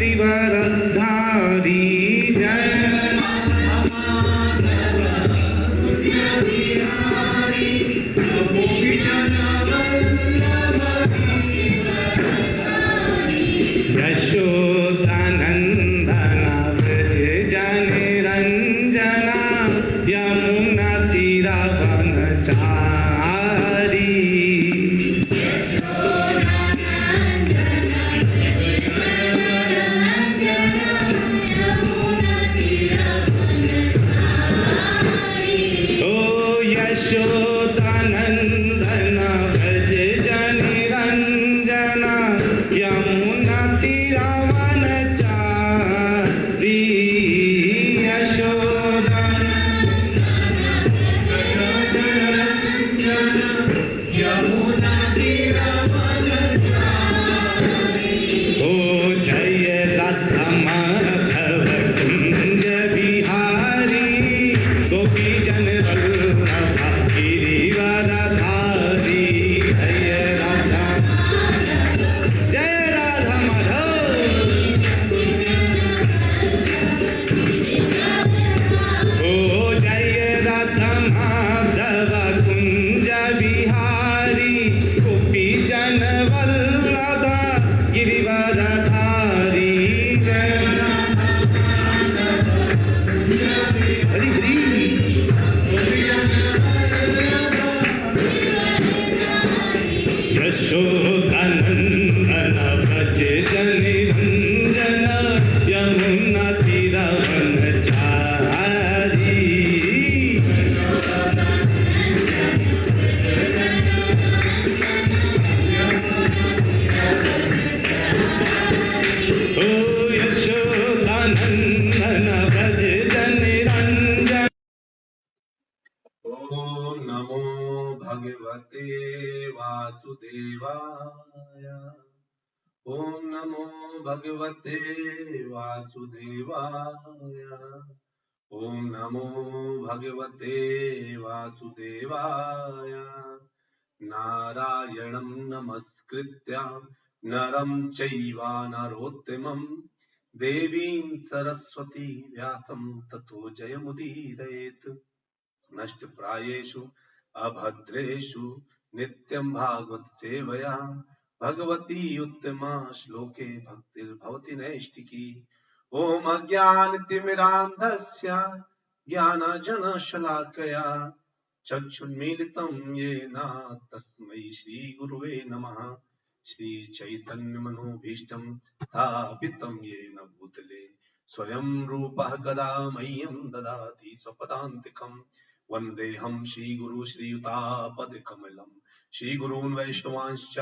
त्रिवरधारी जय यशोदानंदन व्रज जनि रंजना यमुना तीरवनचारी यशोदानंदन व्रज जनि रंजना यमुना तीरवनचारी ओ जय राधा माधव कुंज बिहारी गोपी जन वल्लभा गिरिवरधारी जय राधा माधव ओ जय राधा माधव कुंज बिहारी गोपी जन वल्लभा गिरिवरधारी जय हरि हरि यशोदानंदन व्रज जनि रंजना यमुना तीरवनचारी ओ यशोदानंदन व्रज जनि रंजना। ओम नमो भगवते वासुदेवाय। ओम नमो भगवते वासुदेवाय। ओम नमो भगवते वासुदेवाय। नारायणं नमस्कृत्य नरं चैव नरोत्तमं देवीं सरस्वती व्यासं ततो जयमुदीरयेत्। नष्टप्रायेषु अभद्रेषु नित्यं भागवत सेवया भगवती उत्तमा श्लोके भक्तिर्भवति नैष्टिकी। ओम अज्ञानतिमिरान्धस्य ज्ञानाञ्जनशलाकया चक्षुन्मीलितं येन तस्मै श्रीगुरुवे नमः। श्रीचैतन्यमनोभीष्टं स्थापितं येन भूतले स्वयं रूपः कदा मह्यं ददाति स्वपदान्तिकम्। वन्देऽहं श्रीगुरु श्रीयुतापदकमलं श्रीगुरून् वैष्णवांश्च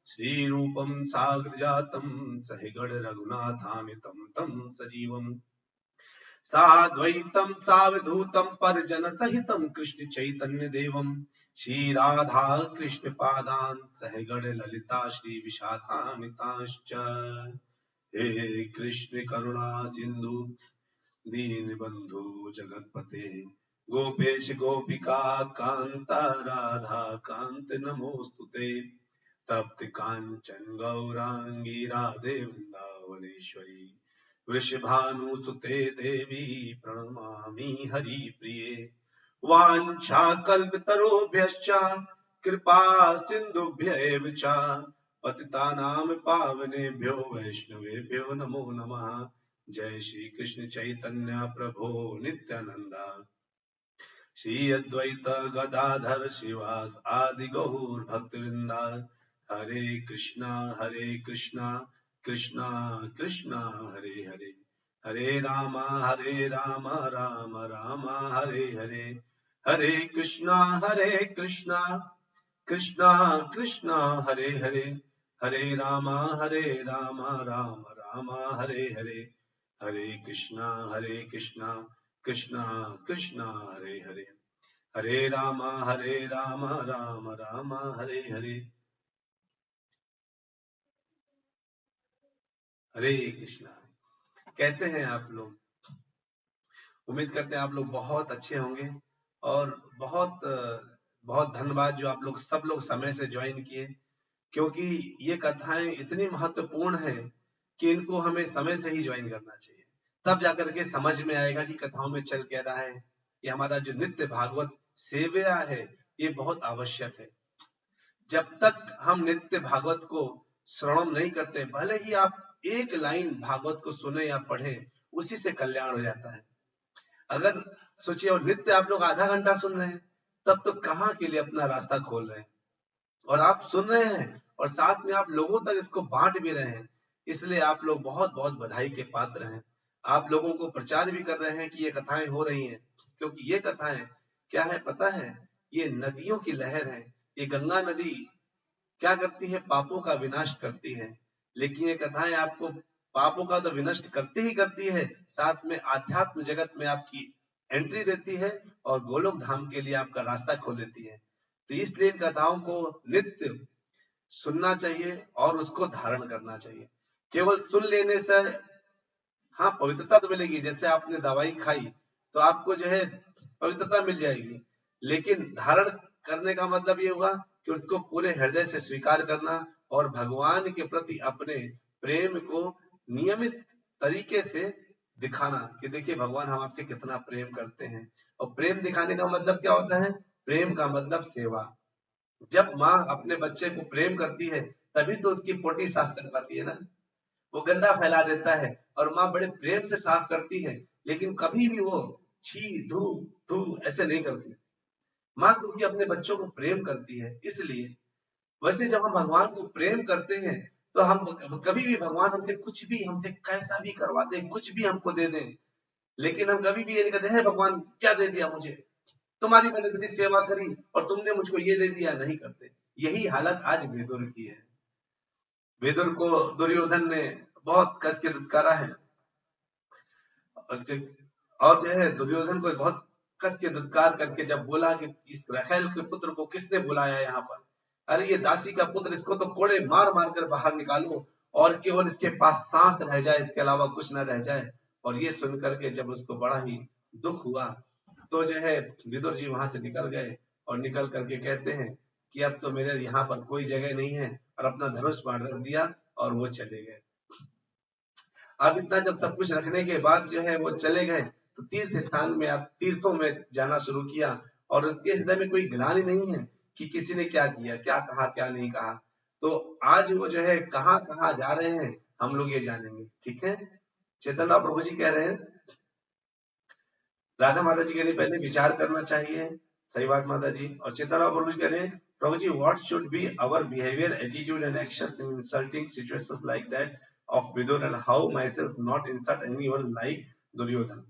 श्रीरूपं साग्रजातं सहिगण रघुनाथामितं तं सजीवम् साद्वैतं सावधूतं परिजनसहितं कृष्ण चैतन्य देवं श्रीराधा कृष्ण पादान् सहगण ललिता श्री विशाखान्वितांश्च। हे कृष्ण करुणा सिंधु दीनबंधु जगत्पते गोपेश गोपिका कांता राधा कांत नमोस्तुते। तप्त कांचन गौरांगी राधे वृंदावनेश्वरी वृषभानुसुते देवी प्रणमामि हरिप्रिये। वाञ्छाकल्पतरुभ्यश्च कृपा सिन्धुभ्यैव च पतितानां पावनेभ्यो वैष्णवेभ्यो नमो नमः। जय श्री कृष्ण चैतन्य प्रभो नित्यानंद श्री अद्वैत गदाधर शिवास आदि गौर भक्तवृंद। हरे कृष्णा कृष्णा कृष्णा हरे हरे हरे राम राम राम हरे हरे। हरे कृष्णा कृष्णा कृष्णा हरे हरे हरे राम राम राम हरे हरे। हरे कृष्णा कृष्णा कृष्णा हरे हरे हरे राम राम राम हरे हरे। हरे कृष्णा। कैसे हैं आप लोग? उम्मीद करते हैं आप लोग बहुत अच्छे होंगे और बहुत बहुत धन्यवाद जो आप लोग सब लोग समय से ज्वाइन किए, क्योंकि ये कथाएं इतनी महत्वपूर्ण हैं कि इनको हमें समय से ही ज्वाइन करना चाहिए, तब जाकर के समझ में आएगा कि कथाओं में चल क्या रहा है। ये हमारा जो नित्य भागवत सेवा है ये बहुत आवश्यक है। जब तक हम नित्य भागवत को श्रवण नहीं करते, भले ही आप एक लाइन भागवत को सुने या पढ़े, उसी से कल्याण हो जाता है। अगर सोचिए और नित्य आप लोग आधा घंटा सुन रहे हैं, तब तो कहाँ के लिए अपना रास्ता खोल रहे हैं, और आप सुन रहे हैं और साथ में आप लोगों तक इसको बांट भी रहे हैं। इसलिए आप लोग बहुत बहुत बधाई के पात्र हैं। आप लोगों को प्रचार भी कर रहे हैं कि ये कथाएं हो रही हैं, क्योंकि ये कथाएं क्या है पता है, ये नदियों की लहर है। ये गंगा नदी क्या करती है, पापों का विनाश करती है, लेकिन ये कथाएं आपको पापों का तो विनष्ट करती ही करती है, साथ में आध्यात्म जगत में आपकी एंट्री देती है और गोलोक धाम के लिए आपका रास्ता खोल देती है। तो इसलिए इन कथाओं को नित्य सुनना चाहिए और उसको धारण करना चाहिए। केवल सुन लेने से हाँ पवित्रता तो मिलेगी, जैसे आपने दवाई खाई तो आपको जो है पवित्रता मिल जाएगी, लेकिन धारण करने का मतलब ये हुआ कि उसको पूरे हृदय से स्वीकार करना और भगवान के प्रति अपने प्रेम को नियमित तरीके से दिखाना कि देखिए भगवान हम आपसे कितना प्रेम करते हैं। और प्रेम दिखाने का मतलब क्या होता है, प्रेम का मतलब सेवा। जब माँ अपने बच्चे को प्रेम करती है तभी तो उसकी पोटी साफ कर पाती है ना, वो गंदा फैला देता है और माँ बड़े प्रेम से साफ करती है, लेकिन कभी भी वो छी धू धू ऐसे नहीं करती। माँ क्योंकि अपने बच्चों को प्रेम करती है, इसलिए वैसे जब हम भगवान को प्रेम करते हैं तो हम कभी भी भगवान हमसे कुछ भी, हमसे कैसा भी करवा दे, कुछ भी हमको दे दें, लेकिन हम कभी भी ये नहीं कहते हैं भगवान क्या दे दिया मुझे, तुम्हारी मैंने इतनी सेवा करी और तुमने मुझको ये दे दिया, नहीं करते। यही हालत आज विदुर की है। विदुर को दुर्योधन ने बहुत कस के दुत्कारा है, और जो है दुर्योधन को बहुत कस के दुत्कार करके जब बोला कि इस रखेल के पुत्र को किसने बुलाया यहाँ पर, अरे ये दासी का पुत्र, इसको तो कोड़े मार मार कर बाहर निकालो और केवल इसके पास सांस रह जाए, इसके अलावा कुछ न रह जाए। और ये सुन करके जब उसको बड़ा ही दुख हुआ तो जो है विदुर जी वहां से निकल गए और निकल करके कहते हैं कि अब तो मेरे यहाँ पर कोई जगह नहीं है, और अपना धनुष बाण रख दिया और वो चले गए। अब इतना जब सब कुछ रखने के बाद जो है वो चले गए तो तीर्थ स्थान में, आप तीर्थों में जाना शुरू किया, और उसके हृदय में कोई ग्लानि नहीं है कि किसी ने क्या किया, क्या कहा, क्या नहीं कहा। तो आज वो जो है कहाँ कहाँ जा रहे हैं हम लोग ये जानेंगे, ठीक है। चैतन्य प्रभु जी कह रहे हैं, राधा माता जी कह रहे पहले विचार करना चाहिए, सही बात माता जी। और चैतन्य प्रभु जी कह रहे हैं, Prabhu ji what should be our behaviour, attitude and actions in insulting situations like that of Vidur and how myself not insult anyone like Duryodhan.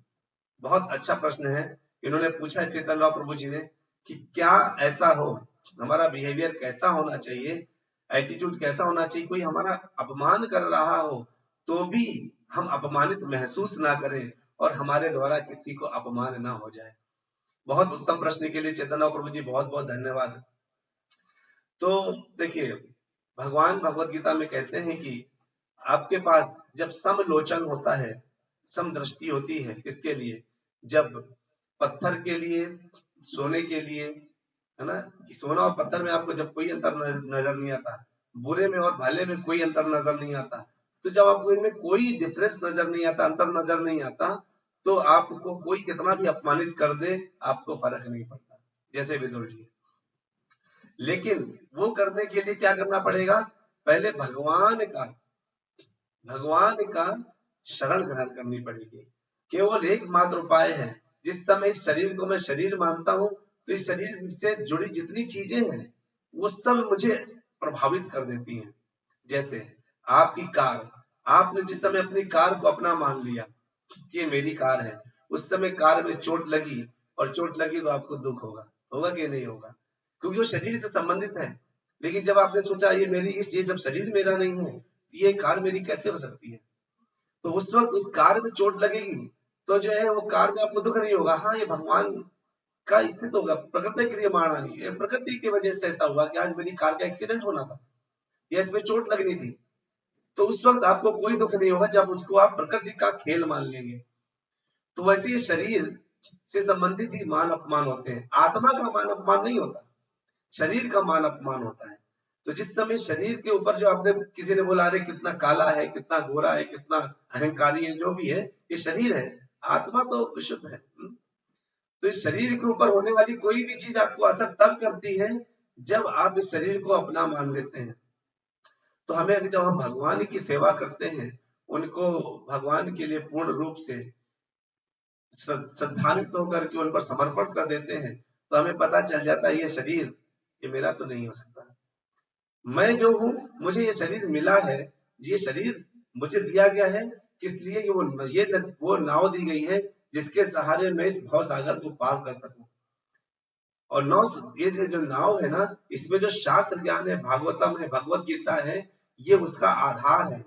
बहुत अच्छा प्रश्न है इन्होंने पूछा चैतन्य प्रभु जी ने कि क्या ऐसा हो, हमारा बिहेवियर कैसा होना चाहिए, एटीट्यूड कैसा होना चाहिए, कोई हमारा अपमान कर रहा हो तो भी हम अपमानित महसूस ना करें और हमारे द्वारा किसी को अपमान ना हो जाए। बहुत उत्तम प्रश्न के लिए चैतन्य प्रभु जी बहुत बहुत धन्यवाद। तो देखिए भगवान भगवत गीता में कहते हैं कि आपके पास जब समलोचन होता है, समदृष्टि होती है, किसके लिए, जब पत्थर के लिए, सोने के लिए, है ना, कि सोना और पत्थर में आपको जब कोई अंतर नजर नहीं आता, बुरे में और भले में कोई अंतर नजर नहीं आता, तो जब आपको इनमें कोई डिफरेंस नजर नहीं आता, अंतर नजर नहीं आता, तो आपको कोई कितना भी अपमानित कर दे आपको फर्क नहीं पड़ता, जैसे विदुर जी। लेकिन वो करने के लिए क्या करना पड़ेगा, पहले भगवान का शरण ग्रहण करनी पड़ेगी। केवल एकमात्र उपाय है, जिस समय इस शरीर को मैं शरीर मानता हूं तो इस शरीर से जुड़ी जितनी चीजें हैं वो सब मुझे प्रभावित कर देती हैं। जैसे आपकी कार, आपने जिस समय अपनी कार को अपना मान लिया कि ये मेरी कार है, उस समय कार में चोट लगी, और चोट लगी तो आपको दुख होगा कि नहीं होगा, क्योंकि वो शरीर से संबंधित है। लेकिन जब आपने सोचा ये जब शरीर मेरा नहीं है, ये कार मेरी कैसे हो सकती है, तो उस वक्त उस कार में चोट लगेगी तो जो है वो कार में आपको दुख नहीं होगा, हाँ ये भगवान का स्थित होगा, प्रकृति के लिए माना नहीं, ये प्रकृति की वजह से ऐसा हुआ कि आज मेरी कार का एक्सीडेंट होना था या इसमें चोट लगनी थी, तो उस वक्त आपको कोई दुख नहीं होगा जब उसको आप प्रकृति का खेल मान लेंगे। तो वैसे ये शरीर से संबंधित ही मान अपमान होते हैं, आत्मा का मान अपमान नहीं होता, शरीर का मान अपमान होता है। तो जिस समय शरीर के ऊपर जो आपने किसी ने बोला अरे कितना काला है, कितना गोरा है, कितना अहंकारी है, जो भी है ये शरीर है, आत्मा तो विशुद्ध है। तो इस शरीर के ऊपर होने वाली कोई भी चीज आपको असर तब करती है जब आप इस शरीर को अपना मान लेते हैं। तो हमें जब हम भगवान की सेवा करते हैं, उनको भगवान के लिए पूर्ण रूप से श्रद्धान्वित होकर के उन पर समर्पण कर देते हैं, तो हमें पता चल जाता है ये शरीर ये मेरा तो नहीं हो सकता। मैं जो हूँ, मुझे ये शरीर मिला है, ये शरीर मुझे दिया गया है किस लिए कि वो नाव दी गई है जिसके सहारे मैं इस भव सागर को पार कर सकूं। और ये जो नाव है ना, इसमें जो शास्त्र ज्ञान है, भागवतम है, भगवत गीता है, ये उसका आधार है।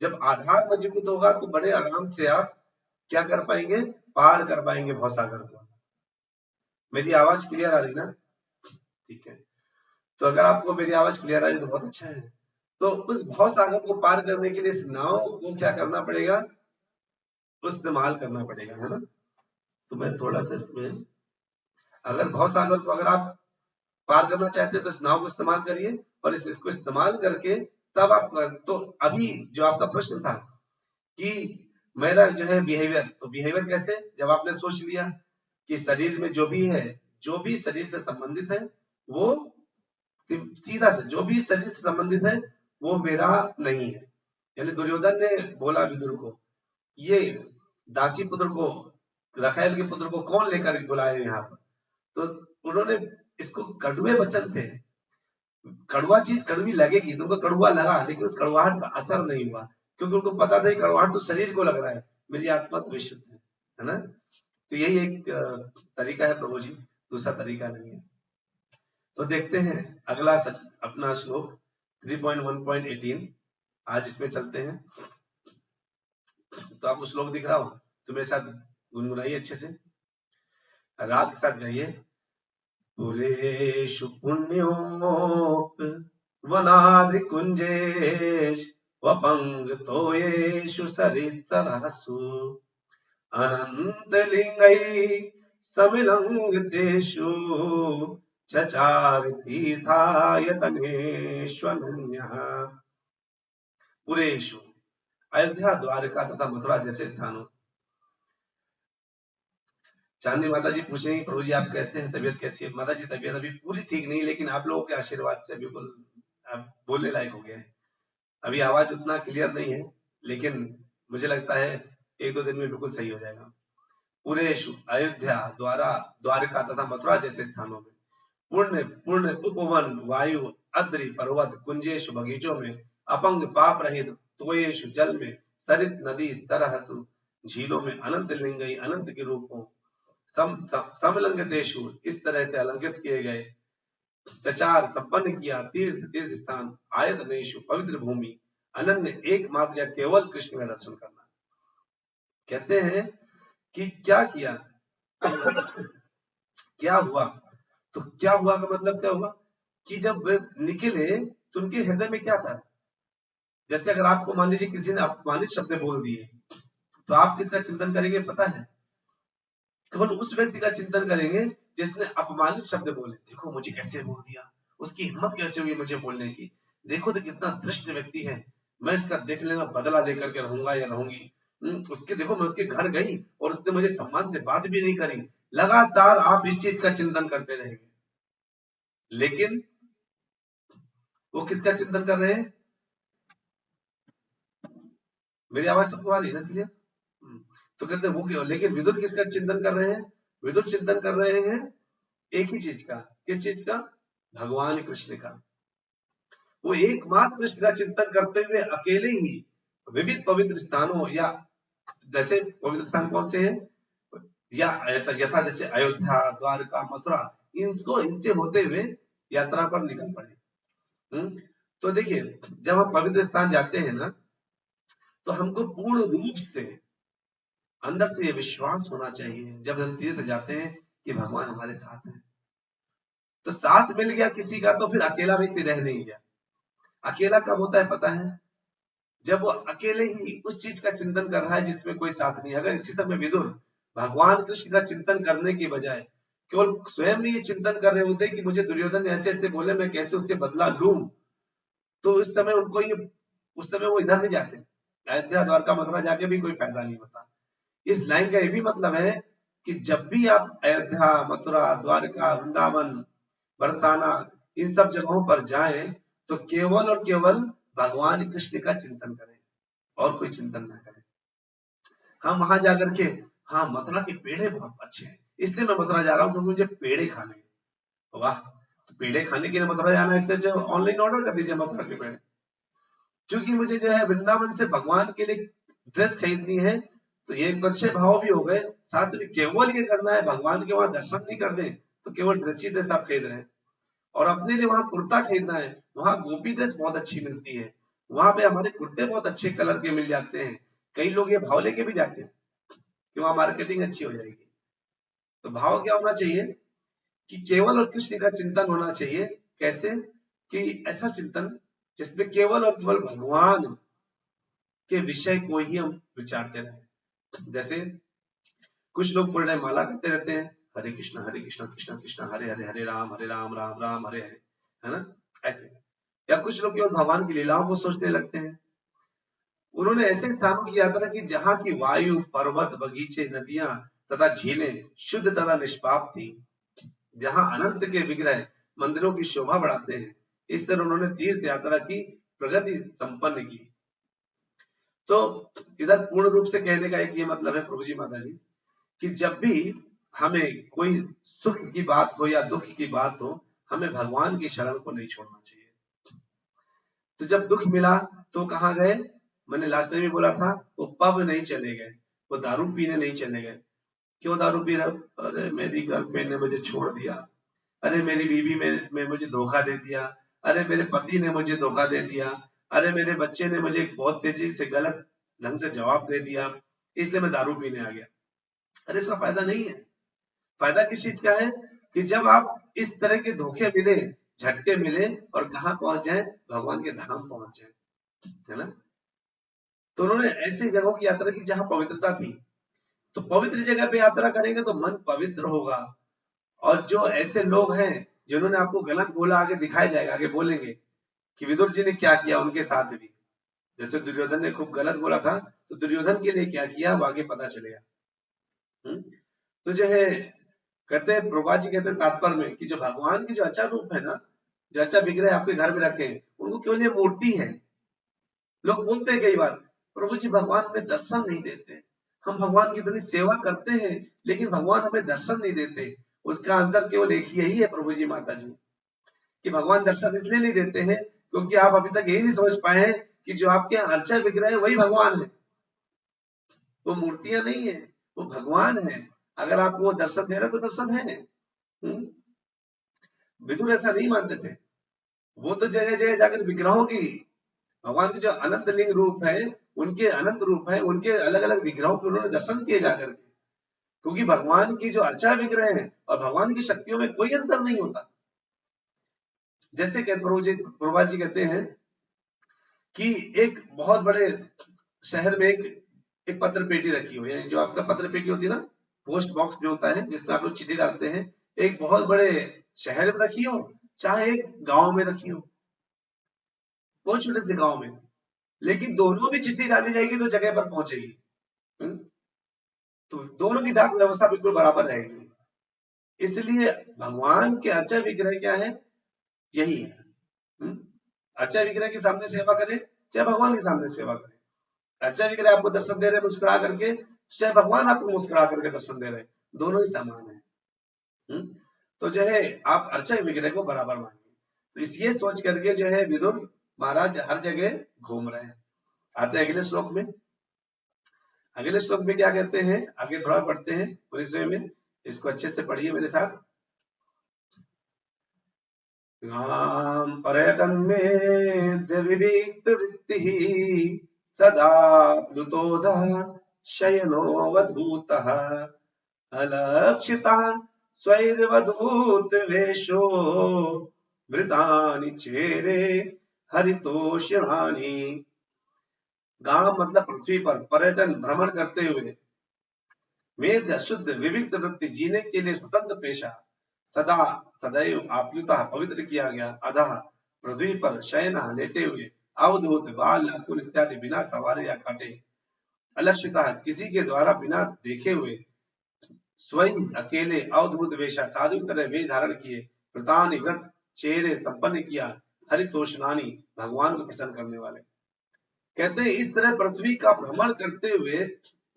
जब आधार मजबूत होगा तो बड़े आराम से आप क्या कर पाएंगे, पार कर पाएंगे भवसागर को। मेरी आवाज क्लियर आ रही ना? ठीक है, तो अगर आपको मेरी आवाज क्लियर आ रही तो बहुत अच्छा है। तो उस भवसागर को पार करने के लिए इस नाव को क्या करना पड़ेगा, इस्तेमाल करना पड़ेगा, है ना? तो मैं थोड़ा सा इसमें, अगर भवसागर को अगर आप पार करना चाहते हैं तो इस नाव को इस्तेमाल करिए, और इसको इस्तेमाल करके तब आप तो अभी जो आपका प्रश्न था कि मेरा जो है बिहेवियर, तो बिहेवियर कैसे, जब आपने सोच लिया कि शरीर में जो भी है, जो भी शरीर से संबंधित है, वो सीधा से जो भी शरीर से संबंधित है वो मेरा नहीं है। यानी दुर्योधन ने बोला विदुर को, ये दासी पुत्र को, रखेल के पुत्र को कौन लेकर बुलाए यहाँ पर? तो उन्होंने, इसको कड़वे वचन थे, कड़वा चीज कड़वी लगेगी, तुमको कड़वा लगा, लेकिन उस कड़वाहट का असर नहीं हुआ, क्योंकि उनको पता था कड़वाहट तो शरीर को लग रहा है, मेरी आत्मा तो विशुद्ध है ना? तो यही एक तरीका है प्रभु जी, दूसरा तरीका नहीं है। तो देखते हैं अगला अपना श्लोक 3.1.18, आज इसमें चलते हैं। तो आपको श्लोक दिख रहा हो तो मेरे साथ गुनगुनाइए अच्छे से, राग के साथ गाइए। पुरेषु पुण्योप वनाद्रि कुंजेश वपंगतोयेषु सरित्सरसु अनंत लिंगै समिलंगतेषु चचार तीर्थायतनेष्वनन्यः। पुरेषु, अयोध्या, द्वारका तथा मथुरा जैसे स्थानों। चांदी माता जी पूछ रही, प्रभु जी आप कैसे हैं, तबीयत कैसी है? माता जी तबीयत अभी पूरी ठीक नहीं, लेकिन आप लोगों के आशीर्वाद से बिल्कुल आप बोलने लायक हो गए। अभी आवाज उतना क्लियर नहीं है, लेकिन मुझे लगता है 1-2 दिन में बिल्कुल सही हो जाएगा। पुरेषु, अयोध्या, द्वारका तथा मथुरा जैसे स्थानों में, पूर्ण पूर्ण उपवन, वायु, अद्रि, पर्वत, कुंजेशु, बगीचों में, अपंग, पाप रहित, तोयेशु, जल में, सरित, नदी, सरहसु, झीलों में, अनंत लिंगई, अनंत के रूपों, समलंगतेशु, इस तरह से अलंकृत किए गए, चचार, संपन्न किया, तीर्थ स्थान, आयतनेशु, पवित्र भूमि, अनन्य, एकमात्र या केवल कृष्ण का दर्शन करना। कहते हैं कि क्या किया, क्या हुआ, तो क्या हुआ का मतलब क्या हुआ कि जब वे निकले तो उनके हृदय में क्या था। जैसे अगर आपको मान लीजिए किसी ने अपमानित शब्द बोल दिए, तो आप किसका चिंतन करेंगे पता है? केवल उस व्यक्ति का चिंतन करेंगे जिसने अपमानित शब्द बोले। देखो मुझे कैसे बोल दिया, उसकी हिम्मत कैसे हुई मुझे बोलने की, देखो तो कितना धृष्ट व्यक्ति है, मैं इसका देख लेना बदला लेकर के रहूंगा या रहूंगी। उसके देखो मैं उसके घर गई और उसने मुझे सम्मान से बात भी नहीं करी। लगातार आप इस चीज का चिंतन करते रहेंगे, लेकिन वो किसका चिंतन कर रहे हैं? मेरी आवाज सबको आ रही है ना क्लियर? तो कहते हैं वो क्यों, लेकिन विदुर किसका चिंतन कर रहे हैं? विदुर चिंतन कर रहे हैं एक ही चीज का। किस चीज का? भगवान कृष्ण का। वो एकमात्र कृष्ण का चिंतन करते हुए अकेले ही विविध पवित्र स्थानों, या जैसे पवित्र स्थान कौन से हैं, या यथा जैसे अयोध्या, द्वारका, मथुरा, इनसे होते हुए यात्रा पर निकल पड़े। तो देखिए जब हम पवित्र स्थान जाते हैं ना, तो हमको पूर्ण रूप से अंदर से ये विश्वास होना चाहिए जब हम तीर्थ जाते हैं कि भगवान हमारे साथ हैं। तो साथ मिल गया किसी का तो फिर अकेला व्यक्ति रह नहीं गया। अकेला कब होता है पता है? जब वो अकेले ही उस चीज का चिंतन कर रहा है जिसमें कोई साथ नहीं। अगर इसी समय विदुर भगवान कृष्ण का चिंतन करने के बजाय केवल स्वयं भी ये चिंतन कर रहे होते कि मुझे दुर्योधन ने ऐसे ऐसे बोले, मैं कैसे उससे बदला लूं, तो उस समय वो इधर नहीं जाते, अयोध्या द्वारका मथुरा जाके भी कोई फायदा नहीं होता। इस लाइन का ये भी मतलब है कि जब भी आप अयोध्या, मथुरा, द्वारका, वृंदावन, बरसाना, इन सब जगहों पर जाएं तो केवल और केवल भगवान कृष्ण का चिंतन करें और कोई चिंतन ना करें। हम वहां जाकर के, हाँ मथुरा के पेड़े बहुत अच्छे हैं, इसलिए मैं मथुरा जा रहा हूँ क्योंकि मुझे पेड़े खाने हैं। वाह, तो पेड़े खाने के लिए मथुरा जाना है, इससे ऑनलाइन ऑर्डर कर दीजिए मथुरा के पेड़े। क्योंकि मुझे जो है वृंदावन से भगवान के लिए ड्रेस खरीदनी है, तो ये तो अच्छे भाव भी हो गए, साथ में केवल ये करना है भगवान के वहां दर्शन नहीं कर दे तो केवल ड्रेस ही ड्रेस आप खरीद रहे हैं। और अपने लिए वहां कुर्ता खरीदना है, वहां गोपी ड्रेस बहुत अच्छी मिलती है, वहां पे हमारे कुर्ते बहुत अच्छे कलर के मिल जाते हैं। कई लोग ये भाव लेके भी जाते हैं कि वहां मार्केटिंग अच्छी हो जाएगी। तो भाव क्या होना चाहिए कि केवल और कृष्ण का चिंतन होना चाहिए। कैसे? कि ऐसा चिंतन जिसमें केवल और केवल भगवान के विषय को ही हम विचारते रहे। जैसे कुछ लोग पूरे टाइम माला करते रहते हैं, हरे कृष्णा कृष्णा कृष्णा हरे हरे, हरे राम राम राम हरे हरे, है ना, ऐसे। या कुछ लोग केवल भगवान की लीलाओं को सोचने लगते हैं। उन्होंने ऐसे स्थानों की यात्रा की जहां की वायु, पर्वत, बगीचे, नदियां तथा झीलें शुद्ध तथा निष्पाप थी, जहां अनंत के विग्रह मंदिरों की शोभा बढ़ाते हैं। इस तरह उन्होंने तीर्थ यात्रा की प्रगति संपन्न की। तो इधर पूर्ण रूप से कहने का एक ये मतलब है प्रभु जी माता जी कि जब भी हमें कोई सुख की बात हो या दुख की बात हो, हमें भगवान की शरण को नहीं छोड़ना चाहिए। तो जब दुख मिला तो कहाँ गए? मैंने लास्ट टाइम भी बोला था, वो पब नहीं चले गए, वो दारू पीने नहीं चले गए। क्यों दारू पी रहे? अरे मेरी गर्लफ्रेंड ने मुझे छोड़ दिया, अरे मेरी बीवी में मुझे धोखा दे दिया, अरे मेरे पति ने मुझे धोखा दे दिया, अरे मेरे बच्चे ने मुझे बहुत तेजी से गलत ढंग से जवाब दे दिया, इसलिए मैं दारू पीने आ गया। अरे इसका फायदा नहीं है। फायदा किस चीज का है कि जब आप इस तरह के धोखे मिले, झटके मिले और कहाँ पहुंच जाए? भगवान के धाम पहुंच जाए, है ना। तो उन्होंने ऐसी जगहों की यात्रा की जहां पवित्रता थी। तो पवित्र जगह पे यात्रा करेंगे तो मन पवित्र होगा। और जो ऐसे लोग हैं जिन्होंने आपको गलत बोला, आगे दिखाया जाएगा, आगे बोलेंगे कि विदुर जी ने क्या किया उनके साथ भी। जैसे दुर्योधन ने खूब गलत बोला था, तो दुर्योधन के लिए क्या किया वो आगे पता चलेगा। तो जो है कहते हैं, प्रभुपाद जी कहते हैं तात्पर्य में कि जो भगवान की जो अच्छा रूप है ना, जो अच्छा विग्रह आपके घर में रखे हैं, उनको केवल ये मूर्ति है। लोग बोलते हैं कई बार, प्रभु जी भगवान हमें दर्शन नहीं देते, हम भगवान की इतनी सेवा करते हैं लेकिन भगवान हमें दर्शन नहीं देते। उसका आंसर केवल एक ही यही है प्रभु जी माता जी, कि भगवान दर्शन इसलिए नहीं देते हैं क्योंकि आप अभी तक यही नहीं समझ पाए हैं कि जो आपके यहाँ अर्चा विग्रह है वही भगवान है, वो मूर्तियां नहीं है, वो भगवान है। अगर आपको वो दर्शन दे रहे तो दर्शन है। विदुर ऐसा नहीं मानते थे, वो तो जगह जगह जाकर विग्रहों की, भगवान के जो अनंत लिंग रूप है, उनके अनंत रूप है, उनके अलग अलग विग्रहों के उन्होंने दर्शन किए जाकर के। क्योंकि भगवान की जो अर्चा विग्रह है और भगवान की शक्तियों में कोई अंतर नहीं होता। जैसे प्रभुपाद जी कहते हैं कि एक बहुत बड़े शहर में एक पत्र पेटी रखी हुई है, जो आपका पत्र पेटी होती है ना, पोस्ट बॉक्स जो होता है जिसमें आप लोग चिट्ठी डालते हैं, एक बहुत बड़े शहर में रखी हो चाहे एक गांव में रखी हो, बहुत छोटे से गांव में, लेकिन दोनों में चिट्ठी डाली जाएगी तो जगह पर पहुंचेगी। तो दोनों की डाक व्यवस्था बिल्कुल बराबर रहेगी। इसलिए भगवान के अर्चा विग्रह क्या है? यही है। अर्चा विग्रह के सामने सेवा करें चाहे भगवान के सामने सेवा करें। अर्चा विग्रह आपको दर्शन दे रहे मुस्कुरा करके, चाहे भगवान आपको मुस्कुरा करके दर्शन दे रहे, दोनों ही समान है। तो जो है आप अर्चा विग्रह को बराबर मानिए। तो इस सोच करके जो है विदुर महाराज हर जगह घूम रहे हैं। आते अगले श्लोक में। अगले श्लोक में क्या कहते हैं, आगे थोड़ा पढ़ते हैं 19वें में, इसको अच्छे से पढ़िए मेरे साथ। पर्यटन में विविक्त वृत्ति सदा प्लुतोध शयनोवधूतः अलक्षिता स्वैर्वधूत वेशो मृतानि चेरे हरितोषणानि। गांव मतलब पृथ्वी पर पर्यटन भ्रमण करते हुए मेध शुद्ध विविध वृत्ति जीने के लिए स्वतंत्र पेशा सदा सदैव आप्लुता पवित्र किया गया। अधः पृथ्वी पर शयन लेटे हुए अवधूत बाल नाखून इत्यादि बिना सवारे या काटे अलक्षिता किसी के द्वारा बिना देखे हुए स्वयं अकेले अवधूत वेशा साधु की तरह वेश धारण किए प्रतानि व्रत चेहरे संपन्न किया हरितोषणानी भगवान को प्रसन्न करने वाले। कहते हैं इस तरह पृथ्वी का भ्रमण करते हुए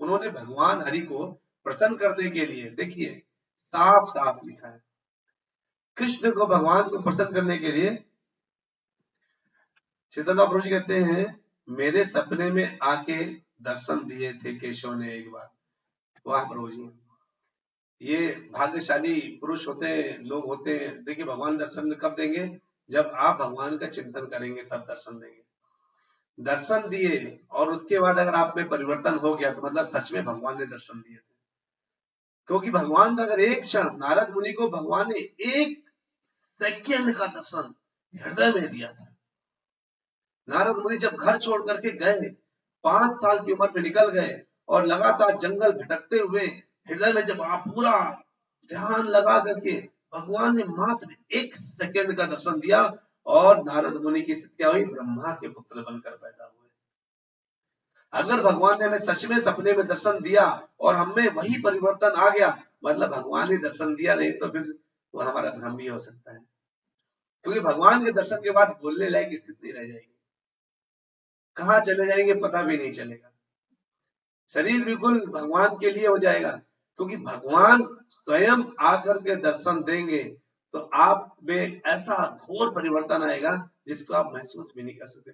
उन्होंने भगवान हरि को प्रसन्न करने के लिए, देखिए साफ साफ लिखा है, कृष्ण को भगवान को प्रसन्न करने के लिए चैतन्य प्रभु जी कहते हैं मेरे सपने में आके दर्शन दिए थे केशव ने एक बार। वाह प्रभु जी, ये भाग्यशाली पुरुष होते हैं, लोग होते हैं। देखिए भगवान दर्शन कब देंगे? जब आप भगवान का चिंतन करेंगे तब दर्शन देंगे। दर्शन दिए और उसके बाद अगर आप में परिवर्तन हो गया तो मतलब सच में भगवान ने दर्शन दिए थे। क्योंकि भगवान का अगर एक क्षण, नारद मुनि को भगवान ने एक सेकंड का दर्शन हृदय में दिया था। नारद मुनि जब घर छोड़ करके गए, 5 साल की उम्र में निकल गए और लगातार जंगल भटकते हुए हृदय में जब आप पूरा ध्यान लगा करके भगवान ने मात्र 1 सेकंड का दर्शन दिया और नारद मुनि की स्थिति क्या हुई? ब्रह्मा के पुत्र बनकर पैदा हुए। अगर भगवान ने हमें सच में सपने में दर्शन दिया और हमें वही परिवर्तन आ गया, मतलब भगवान ने दर्शन दिया, नहीं तो फिर वो हमारा भ्रम भी हो सकता है। क्योंकि भगवान के दर्शन के बाद बोलने लायक स्थिति रह जाएगी, कहाँ चले जाएंगे पता भी नहीं चलेगा। शरीर बिल्कुल भगवान के लिए हो जाएगा, क्योंकि भगवान स्वयं आकर के दर्शन देंगे तो आप में ऐसा घोर परिवर्तन आएगा जिसको आप महसूस भी नहीं कर सकते।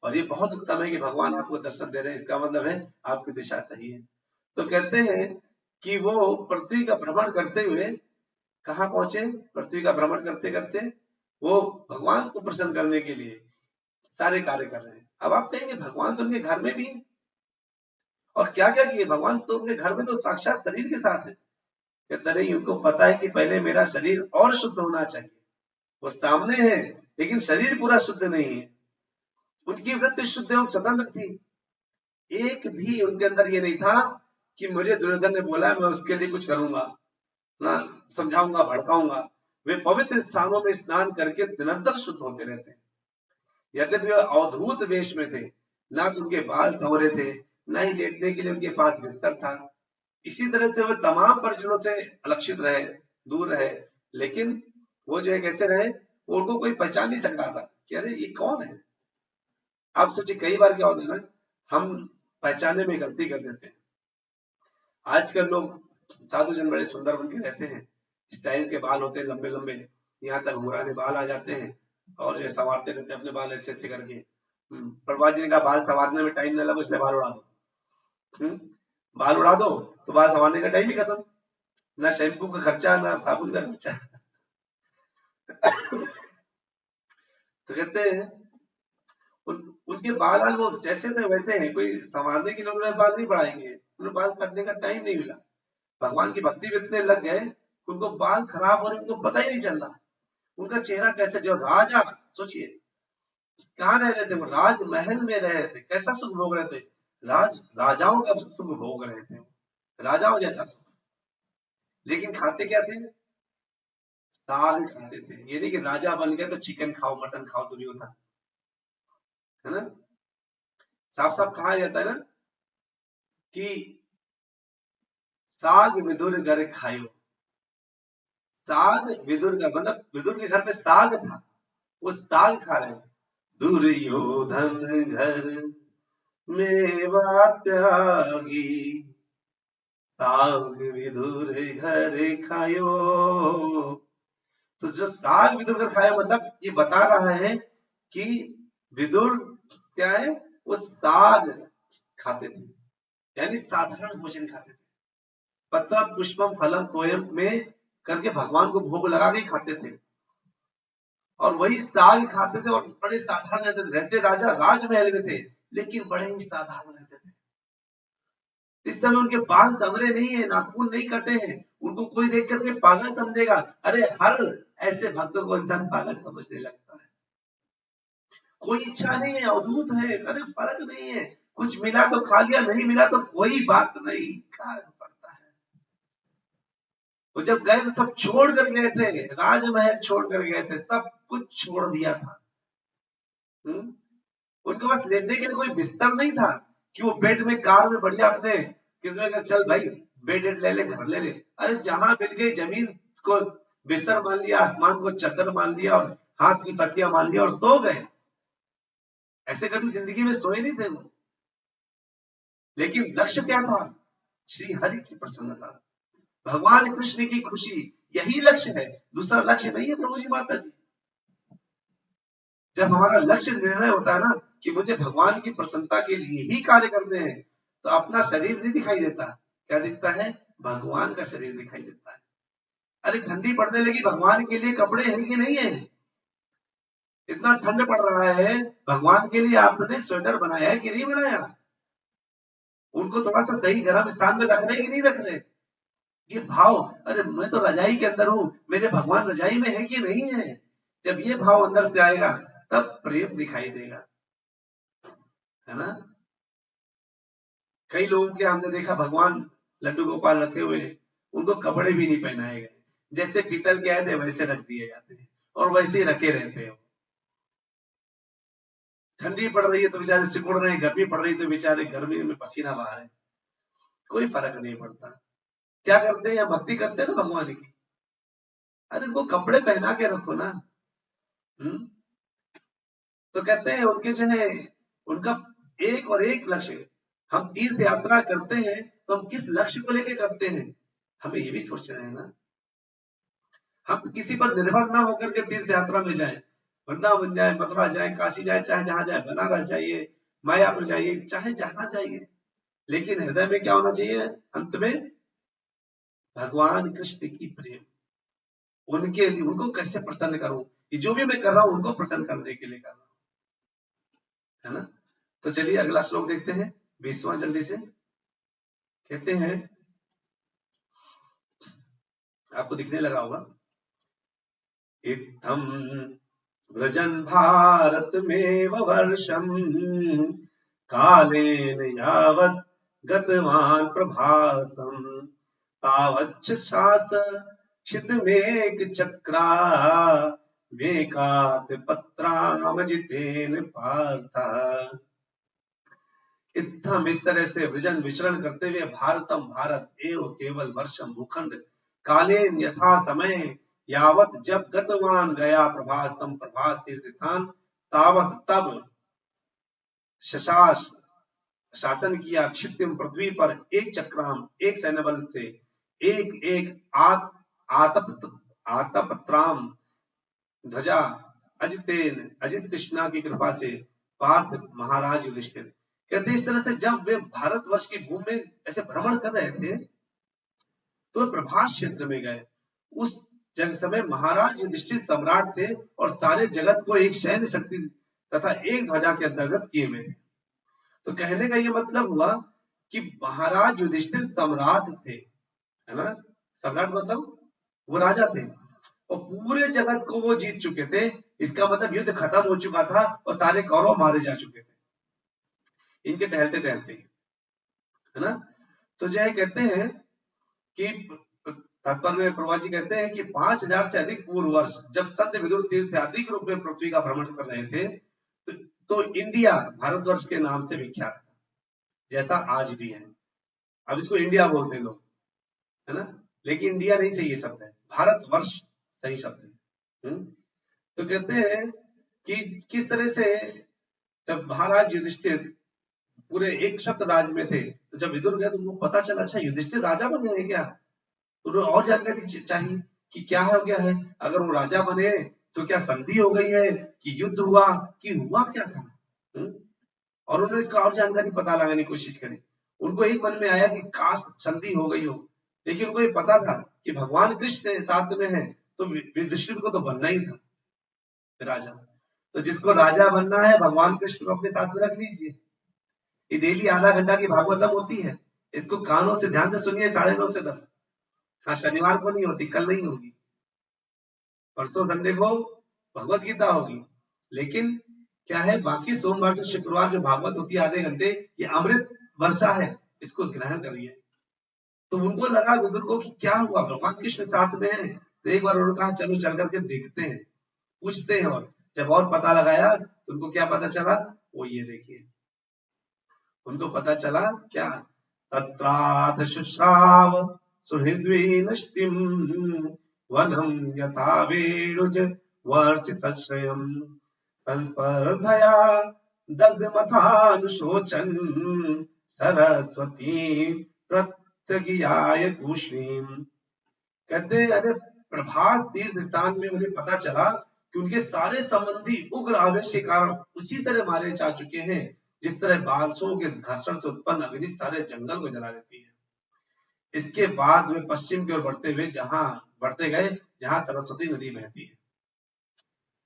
और ये बहुत उत्तम है कि भगवान आपको दर्शन दे रहे हैं, इसका मतलब है आपकी दिशा सही है। तो कहते हैं कि वो पृथ्वी का भ्रमण करते हुए कहाँ पहुंचे? पृथ्वी का भ्रमण करते करते वो भगवान को प्रसन्न करने के लिए सारे कार्य कर रहे हैं। अब आप कहेंगे भगवान तो उनके घर में भी है, और क्या क्या किए भगवान? तो उनके घर में तो साक्षात शरीर के साथ है। कहते नहीं, उनको पता है कि पहले मेरा शरीर और शुद्ध होना चाहिए। वो सामने है लेकिन शरीर पूरा शुद्ध नहीं है। उनकी वृत्ति शुद्ध एवं स्वतंत्र थी। एक भी उनके अंदर ये नहीं था कि मुझे दुर्योधन ने बोला मैं उसके लिए कुछ करूंगा, ना समझाऊंगा, भड़काऊंगा। वे पवित्र स्थानों में स्नान करके निरंतर शुद्ध होते रहते हैं। यद्यपि वे अवधूत वेश में थे, ना तो उनके बाल संवरे थे, ना ही लेटने के लिए उनके पास बिस्तर था। इसी तरह से वे तमाम परिजनों से अलक्षित रहे, दूर रहे, लेकिन वो जो है कैसे रहे, उनको कोई पहचान नहीं सकता था कि अरे ये कौन है। आप सोचिए कई बार क्या होता है ना, हम पहचानने में गलती कर देते हैं। आजकल लोग साधु जन बड़े सुंदर बन के रहते हैं, स्टाइल के बाल होते हैं लंबे लंबे, यहाँ तक मुराने बाल आ जाते हैं और जो संवारते रहते हैं अपने बाल ऐसे ऐसे करके। प्रभात जी ने कहा बाल संवारने में टाइम न लगे इसलिए बाल उड़ा दो। बाल उड़ा दो तो बाल संवारने का टाइम ही खत्म, ना शैम्पू का खर्चा ना साबुन का खर्चा। तो कहते हैं उनके बाल वो जैसे थे वैसे हैं, कोई संवारने के लिए उन्होंने बाल नहीं बढ़ाएंगे, उन्हें बाल काटने का टाइम नहीं मिला। भगवान की भक्ति में इतने लग गए उनको बाल खराब हो रहे उनको पता ही नहीं चल रहा। उनका चेहरा कैसे, जो राजा, सोचिए कहाँ रह रहे थे वो, राजमहल में रह रहे थे, कैसा सुख भोग रहे थे, राजाओं का सुख भोग रहे थे, राजाओं जैसा सुख। लेकिन खाते क्या थे? साग खाते थे। ये नहीं कि राजा बन गए तो चिकन खाओ मटन खाओ, तो नहीं होता है ना। साफ साफ कहा जाता है ना कि साग विदुर घर खायो। साग विदुर का मतलब विदुर के घर में साग था, वो साग खा रहे थे। दुर्योधन घर मेवा त्यागी साग विदुर घर खायो। तो जो साग विदुर घर खायो मतलब ये बता रहा है कि विदुर क्या है, वो साग खाते थे, यानी साधारण भोजन खाते थे। पत्र पुष्पम फलम तोयम में करके भगवान को भोग लगा के खाते थे, और वही साग खाते थे और बड़े साधारण रहते राजा राजमहल में थे लेकिन बड़े ही साधारण रहते थे। इस समय उनके बाल संवरे नहीं है, नाखून नहीं कटे हैं, उनको कोई देख करके पागल समझेगा। अरे हर ऐसे भक्तों को इंसान पागल समझने लगता है। कोई इच्छा नहीं है, अवधूत है, अरे फर्क नहीं है, कुछ मिला तो खा लिया, नहीं मिला तो कोई बात नहीं, क्या पड़ता है। वो जब गए तो सब छोड़ कर गए थे, राजमहल छोड़ कर गए थे, सब कुछ छोड़ दिया था। उनके पास लेटने के लिए कोई बिस्तर नहीं था कि वो बेड में, कार में बढ़िया अपने किसने कहा चल भाई बेड ले ले, घर ले ले। अरे जहां मिल गई जमीन को बिस्तर मान लिया, आसमान को चादर मान लिया और हाथ की तकिया मान लिया और सो गए। ऐसे कभी जिंदगी में सोए नहीं थे वो। लेकिन लक्ष्य क्या था? श्री हरि की प्रसन्नता, भगवान कृष्ण की खुशी, यही लक्ष्य है, दूसरा लक्ष्य नहीं है प्रभु जी माता जी। जब हमारा लक्ष्य निर्णय होता है ना कि मुझे भगवान की प्रसन्नता के लिए ही कार्य करने हैं, तो अपना शरीर नहीं दिखाई देता, क्या दिखता है? भगवान का शरीर दिखाई देता है। अरे ठंडी पड़ने लगी, भगवान के लिए कपड़े हैं कि नहीं है? इतना ठंड पड़ रहा है, भगवान के लिए आपने स्वेटर बनाया है कि नहीं बनाया? उनको थोड़ा सा सही गर्म स्थान में रख रहे कि नहीं रख रहे? ये भाव, अरे मैं तो रजाई के अंदर हूं, मेरे भगवान रजाई में है कि नहीं है? जब ये भाव अंदर से आएगा तब प्रेम दिखाई देगा, है ना। कई लोगों के हमने देखा भगवान लड्डू गोपाल रखे हुए, उनको कपड़े भी नहीं पहनाए गए, जैसे पीतल के आए थे वैसे रख दिए जाते हैं और वैसे ही रखे रहते हैं। ठंडी पड़ रही है तो बेचारे सिकुड़ रहे हैं, गर्मी पड़ रही है तो बेचारे गर्मी में पसीना बहा रहे हैं, कोई फर्क नहीं पड़ता। क्या करते हैं? भक्ति करते हैं ना भगवान की, अरे वो कपड़े पहना के रखो ना। तो कहते हैं उनके जो है, उनका एक और एक लक्ष्य। हम तीर्थ यात्रा करते हैं तो हम किस लक्ष्य को लेकर करते हैं, हमें ये भी सोचना है ना। हम किसी पर निर्भर ना होकर के तीर्थ यात्रा में जाए, वृंदावन जाए, मथुरा जाए, काशी जाए, चाहे जहां जाए, बनारस जाइए, मायापुर जाइए, चाहे जहां जाइए, लेकिन हृदय में क्या होना चाहिए? अंत में भगवान कृष्ण की प्रेम, उनके लिए, उनको कैसे प्रसन्न करूं, कि जो भी मैं कर रहा हूं उनको प्रसन्न करने के लिए कर रहा हूं, है ना। तो चलिए अगला श्लोक देखते हैं, 20वां, जल्दी से। कहते हैं, आपको दिखने लगा होगा, इत्थम व्रजन भारतमेव वर्षम कालेन यावत् गतवान् प्रभासम तावच्च शास क्षितमेक चक्रा वेकात पत्रामजितेन पार्थ। इत्थम, इस तरह से, वृजन, विचरण करते हुए, भारतम, भारत, एव, केवल, वर्षम, भूखंड, कालेन, यथा समय, यावत, जब, गतवान, गया, प्रभासम, प्रभास, तीर्थ स्थान, तावत, तब, शशास, शासन किया, क्षितिम, पृथ्वी पर, एक चक्राम, एक सैन्य बल से, एक एक आतपत्राम, ध्वजा, अजितेन, अजित कृष्णा की कृपा से, पार्थ महाराज युधिष्ठिर। कहते इस तरह से जब वे भारतवर्ष की भूमि में ऐसे भ्रमण कर रहे थे तो प्रभास क्षेत्र में गए। उस समय महाराज युधिष्ठिर सम्राट थे और सारे जगत को एक सैन्य शक्ति तथा एक ध्वजा के अंतर्गत किए हुए थे। तो कहने का ये मतलब हुआ कि महाराज युधिष्ठिर सम्राट थे, है ना। सम्राट मतलब वो राजा थे और पूरे जगत को वो जीत चुके थे। इसका मतलब युद्ध खत्म हो चुका था और सारे कौरव मारे जा चुके थे इनके टहलते टहलते, है ना। तो जो है कहते हैं कि तात्पर्य में प्रभा जी कहते हैं कि 5000 से अधिक पूर्व वर्ष जब सत्य विदुर तीर्थयात्री के रूप में पृथ्वी का भ्रमण कर रहे थे तो इंडिया भारतवर्ष के नाम से विख्यात था, जैसा आज भी है। अब इसको इंडिया बोलते हैं लोग, है ना, लेकिन इंडिया नहीं सही शब्द है, भारतवर्ष सही शब्द है। तो कहते हैं कि किस तरह से जब महाराज युधिष्ठिर पूरे एक शब्द राज में थे, तो जब विदुर गए तो उनको पता चला अच्छा युधिष्ठिर राजा बन गए क्या, तो उन्हें और जानकारी चाहिए कि क्या हो गया है, अगर वो राजा बने तो क्या संधि हो गई है कि युद्ध हुआ कि हुआ क्या था। और उन्होंने इसका और जानकारी पता लगाने की कोशिश करी। उनको एक मन में आया कि काश संधि हो गई हो, लेकिन उनको ये पता था कि भगवान कृष्ण साथ में है तो युधिष्ठिर को तो बनना ही था राजा। तो जिसको राजा बनना है भगवान कृष्ण को अपने साथ में रख लीजिए। ये डेली आधा घंटा की भागवतम होती है, इसको कानों से ध्यान से सुनिए 9:30 से 10। हाँ, शनिवार को नहीं होती, कल नहीं होगी, परसों संडे को भगवत गीता होगी, लेकिन क्या है, बाकी सोमवार से शुक्रवार जो भागवत होती है आधे घंटे, ये अमृत वर्षा है, इसको ग्रहण करिए। तो उनको लगा विदुर को कि क्या हुआ, भगवान कृष्ण साथ में है। तो एक बार उन्होंने कहा चलो चल करके देखते हैं, पूछते हैं। और जब और पता लगाया तो उनको क्या पता चला, वो ये देखिए, उनको पता चला क्या, तत्राथ शुश्राव सुहृद्वी नष्टिम वनम यथा वेणुज वर्षितश्रयम् तत्परधया दग्धमथानुशोचन् सरस्वती प्रत्यगियाय तूष्णीम। कहते हैं, अरे प्रभास तीर्थ स्थान में उन्हें पता चला कि उनके सारे संबंधी उग्र आवेश के कारण उसी तरह मारे जा चुके हैं जिस तरह बालसों के घर्षण से उत्पन्न अग्नि सारे जंगल को जला देती है। इसके बाद वे पश्चिम की ओर बढ़ते गए जहां सरस्वती नदी बहती है।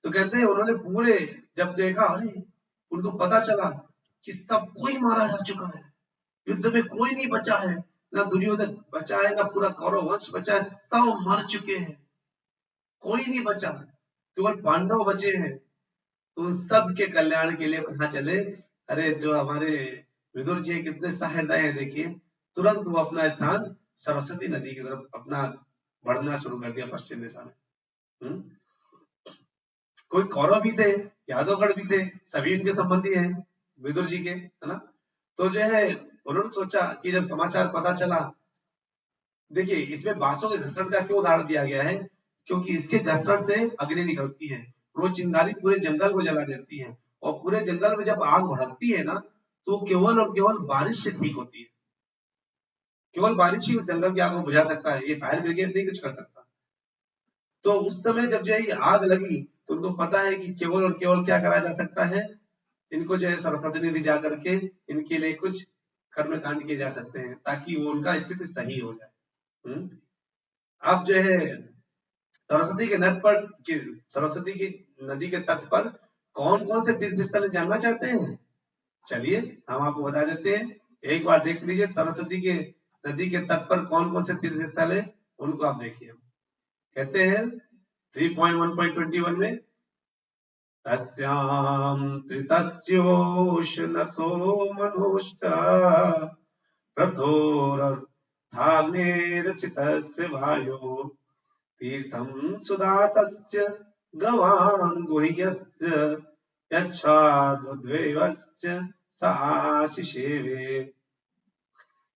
तो कहते हैं उन्होंने पूरे जब देखा, अरे उनको पता चला कि सब कोई मारा जा चुका है, युद्ध में कोई नहीं बचा है, ना दुर्योधन बचा है, ना पूरा कौरव वंश बचा है, सब मर चुके हैं, कोई नहीं बचा, केवल पांडव बचे हैं। तो उन सब के कल्याण के लिए कहा चले, अरे जो हमारे विदुर जी कितने सहृदय हैं, देखिए तुरंत वो अपना स्थान सरस्वती नदी की तरफ अपना बढ़ना शुरू कर दिया पश्चिम दिशा में। कोई कौरव भी थे, यादवगढ़ भी थे, सभी इनके संबंधी हैं विदुर जी के, है ना। तो जो है उन्होंने सोचा कि जब समाचार पता चला, देखिए इसमें बांसों के घर्षण का क्यों उदाहरण दिया गया है, क्योंकि इसके घर्षण से अग्नि निकलती है, रोज चिंगारी पूरे जंगल को जला देती है, और पूरे जंगल में जब आग भड़कती है ना, तो केवल और केवल बारिश से ठीक होती है। केवल बारिश ही उस जंगल की आग को बुझा सकता है, ये फायर ब्रिगेड नहीं कुछ कर सकता। तो उस समय जब जो है आग लगी तो उनको पता है कि केवल और केवल क्या करा जा सकता है, इनको जो है सरस्वती नदी जा करके इनके लिए कुछ कर्म कांड किए जा सकते हैं ताकि वो उनका स्थिति सही हो जाए। अब जो है सरस्वती के सरस्वती की नदी के तट पर कौन कौन से तीर्थ स्थल जानना चाहते हैं, चलिए हम आपको बता देते हैं। एक बार देख लीजिए सरस्वती के नदी के तट पर कौन कौन से तीर्थ स्थल है, उनको आप देखिए। कहते हैं 3.1.21 में, तस्यां त्रितस्योष्णसो मनोष्ट रथोरथाग्निरसितस्य वायो तीर्थं सुदासस्य गवां गुह्यस्य यच्छाद्वद्वैवस्य स आशिषेवे।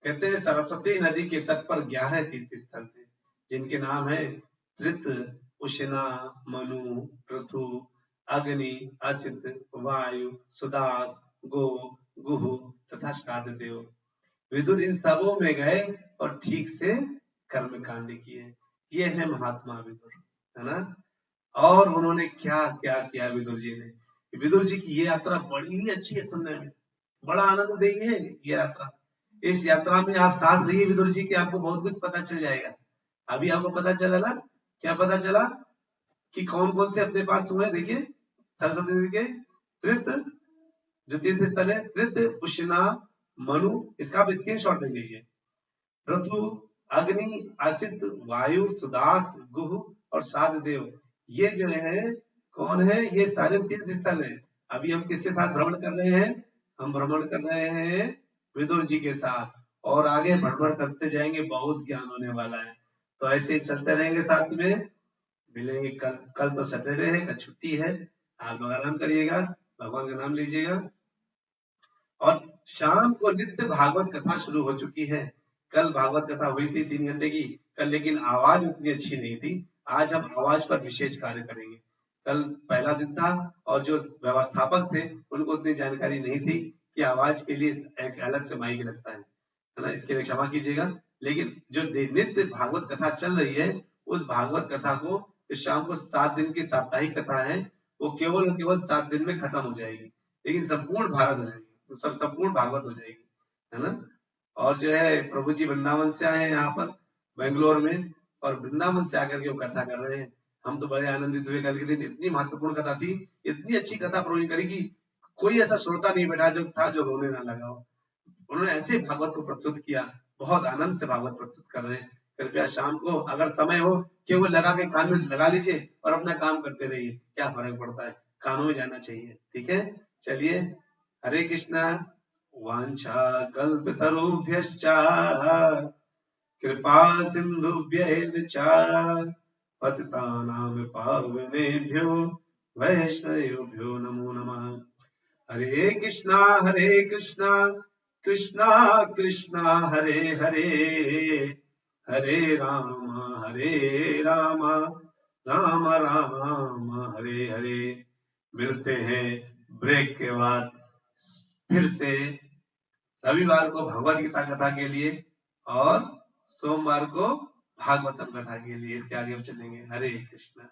कहते हैं सरस्वती नदी के तट पर 11 तीर्थ स्थल थे जिनके नाम है त्रित, उष्णा, मनु, पृथु, अग्नि, असित, वायु, सुदास, गो, गुह तथा श्राद्धदेव। विदुर इन सबों में गए और ठीक से कर्म कांड किए। ये है महात्मा विदुर, है ना। और उन्होंने क्या क्या किया विदुर जी ने। विदुर जी की ये यात्रा बड़ी ही अच्छी है, सुनने में बड़ा आनंद देगी है ये यात्रा। इस यात्रा में आप साथ रहिए विदुर जी के, आपको बहुत कुछ पता चल जाएगा। अभी आपको पता चला ना, क्या पता चला कि कौन कौन से अपने पास हुए, देखिए सरस्वती नदी के त्रित जो तीर्थ स्थल है, त्रित, उष्णा, मनु, इसका आप स्क्रीन शॉट ले लीजिए, पृथु, अग्नि, असित, वायु, सुदास, गुह और श्राद्धदेव। ये जो है कौन है, ये सारे तीर्थ स्थल है। अभी हम किसके साथ भ्रमण कर रहे हैं, हम भ्रमण कर रहे हैं विदुर जी के साथ, और आगे भ्रमण करते जाएंगे, बहुत ज्ञान होने वाला है। तो ऐसे चलते रहेंगे, साथ में मिलेंगे। कल तो सैटरडे है, कल छुट्टी है, आप लोग आराम करिएगा, भगवान का नाम लीजिएगा। और शाम को नित्य भागवत कथा शुरू हो चुकी है। कल भागवत कथा हुई थी 3 घंटे की कल, लेकिन आवाज उतनी अच्छी नहीं थी। आज हम आवाज पर विशेष कार्य करेंगे। कल पहला दिन था और जो व्यवस्थापक थे उनको उतनी जानकारी नहीं थी कि आवाज के लिए एक अलग से माइक लगता है ना, इसके लिए क्षमा कीजिएगा। लेकिन जो नित्य भागवत कथा चल रही है, उस भागवत कथा को शाम को 7 दिन की साप्ताहिक कथा है, वो केवल और केवल 7 दिन में खत्म हो जाएगी, लेकिन संपूर्ण भारत हो जाएगी, तो संपूर्ण भागवत हो जाएगी, है ना। और जो है प्रभु जी वृंदावन से आए हैं यहाँ पर बेंगलोर में, और वृंदावन से आकर के वो कथा कर रहे हैं। हम तो बड़े आनंदित हुए, कल के दिन इतनी महत्वपूर्ण कथा थी, इतनी अच्छी कथा प्रभु ने करी कि कोई ऐसा श्रोता नहीं बैठा जो था जो रोने ना लगा हो। उन्होंने ऐसे भागवत को प्रस्तुत किया, बहुत आनंद से भागवत प्रस्तुत कर रहे हैं। कृपया शाम को अगर समय हो केवल लगा के कान में लगा लीजिए और अपना काम करते रहिए, क्या फर्क पड़ता है। कानों में जाना चाहिए। ठीक है, चलिए, हरे कृष्णा। वांछा कल्पतरुभ्यश्च कृपा सिंधुभ्यैव च पतितानां पावनेभ्यो वैष्णवेभ्यो नमो नमः। हरे कृष्णा कृष्णा कृष्णा हरे हरे, हरे राम राम राम हरे हरे। मिलते हैं ब्रेक के बाद फिर से रविवार को भगवद गीता कथा के लिए और सोमवार को भागवतम कथा के लिए। इसके आगे चलेंगे। हरे कृष्णा।